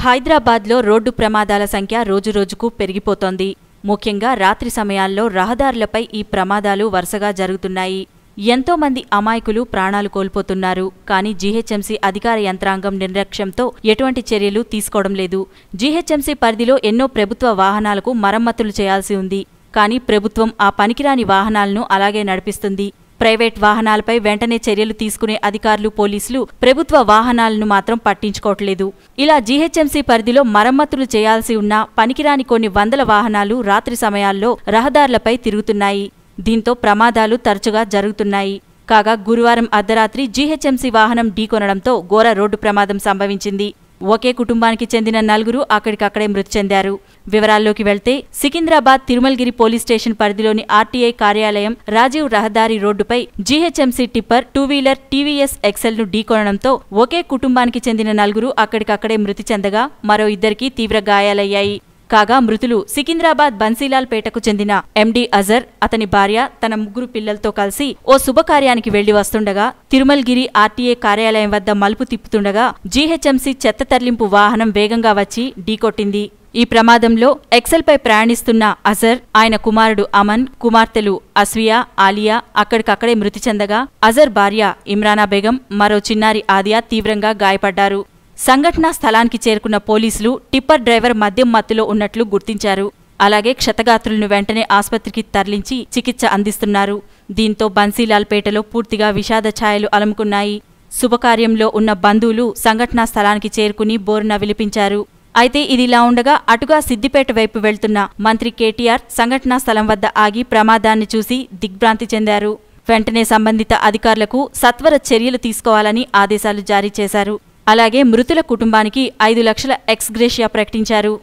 హైదరాబాద్లో రోడ్డు ప్రమాదాల సంఖ్య రోజురోజుకు పెరిగిపోతోంది. ముఖ్యంగా రాత్రి సమయాల్లో రహదారులపై ఈ ప్రమాదాలు వరుసగా జరుగుతున్నాయి. ఎంతోమంది అమాయకులు ప్రాణాలు కోల్పోతున్నారు. కానీ జీహెచ్ఎంసీ అధికార యంత్రాంగం నిర్లక్ష్యంతో ఎటువంటి చర్యలు తీసుకోవడం లేదు. జీహెచ్ఎంసీ పరిధిలో ఎన్నో ప్రభుత్వ వాహనాలకు మరమ్మతులు చేయాల్సి ఉంది. కానీ ప్రభుత్వం ఆ పనికిరాని వాహనాలను అలాగే నడిపిస్తుంది. ప్రైవేట్ వాహనాలపై వెంటనే చర్యలు తీసుకునే అధికారులు, పోలీసులు ప్రభుత్వ వాహనాలను మాత్రం పట్టించుకోవట్లేదు. ఇలా జీహెచ్ఎంసీ పరిధిలో మరమ్మతులు చేయాల్సి ఉన్న పనికిరాని కొన్ని వందల వాహనాలు రాత్రి సమయాల్లో రహదారులపై తిరుగుతున్నాయి. దీంతో ప్రమాదాలు తరచుగా జరుగుతున్నాయి. కాగా గురువారం అర్ధరాత్రి జీహెచ్ఎంసీ వాహనం ఢీకొనడంతో ఘోర రోడ్డు ప్రమాదం సంభవించింది. ఒకే కుటుంబానికి చెందిన 4 అక్కడికక్కడే మృతి చెందారు. వివరాల్లోకి వెళ్తే సికింద్రాబాద్ తిరుమల్గిరి పోలీస్ స్టేషన్ పరిధిలోని ఆర్టీఐ కార్యాలయం రాజీవ్ రహదారి రోడ్డుపై జీహెచ్ఎంసీ టిప్పర్ 2-వీలర్ టీవీఎస్ ఎక్సెల్ ను ఢీకొనడంతో ఒకే కుటుంబానికి చెందిన 4 అక్కడికక్కడే మృతి చెందగా మరో 2కి తీవ్ర గాయాలయ్యాయి. కాగా మృతులు సికింద్రాబాద్ బన్సీలాల్ పేటకు చెందిన ఎండి అజర్, అతని భార్య, తన 3 పిల్లలతో కలిసి ఓ శుభకార్యానికి వెళ్లి వస్తుండగా తిరుమల్గిరి ఆర్టీఏ కార్యాలయం వద్ద మలుపు తిప్పుతుండగా జీహెచ్ఎంసీ చెత్త తరలింపు వాహనం వేగంగా వచ్చి ఢీకొట్టింది. ఈ ప్రమాదంలో ఎక్సెల్పై ప్రయాణిస్తున్న అజర్, ఆయన కుమారుడు అమన్, కుమార్తెలు అస్వియా, ఆలియా అక్కడికక్కడే మృతి చెందగా అజర్ భార్య ఇమ్రానా బేగం, మరో చిన్నారి ఆదియా తీవ్రంగా గాయపడ్డారు. సంఘటనా స్థలానికి చేరుకున్న పోలీసులు టిప్పర్ డ్రైవర్ మద్యం మత్తులో ఉన్నట్లు గుర్తించారు. అలాగే క్షతగాత్రులను వెంటనే ఆస్పత్రికి తరలించి చికిత్స అందిస్తున్నారు. దీంతో బన్సీలాల్ పేటలో పూర్తిగా విషాద ఛాయలు అలుముకున్నాయి. శుభకార్యంలో ఉన్న బంధువులు సంఘటనా స్థలానికి చేరుకుని బోరున విలిపించారు. అయితే ఇదిలా ఉండగా అటుగా సిద్దిపేట వైపు వెళ్తున్న మంత్రి కేటీఆర్ సంఘటనా స్థలం వద్ద ఆగి ప్రమాదాన్ని చూసి దిగ్భ్రాంతి చెందారు. వెంటనే సంబంధిత అధికారులకు సత్వర చర్యలు తీసుకోవాలని ఆదేశాలు జారీ చేశారు. అలాగే మృతుల కుటుంబానికి 5 లక్షల ఎక్స్ గ్రేషియా ప్రకటించారు.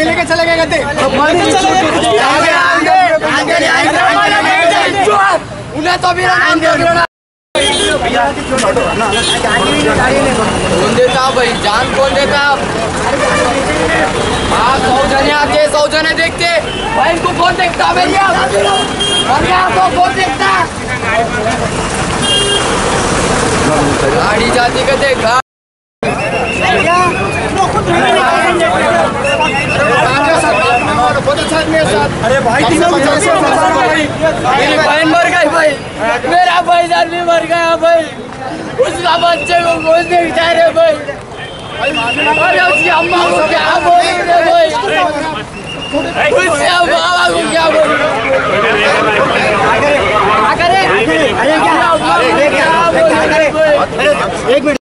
लेके चले गए उन्हें तो भी कौन देता भाई, जान कौन देता? हाँ 100 जने आते, 100 जने देखते भाई, इनको कौन देखता? भैया तो कौन देखता? गाड़ी जाती का देखा अरे भाई मेरी बहन मर गई भाई, मेरा भाईजान भी मर गया भाई, उसका बच्चे को गोद नहीं जा रहे भाई, अरे उसकी अम्मा को क्या बोल रहे भाई, उसके बाबा को क्या बोल रहे?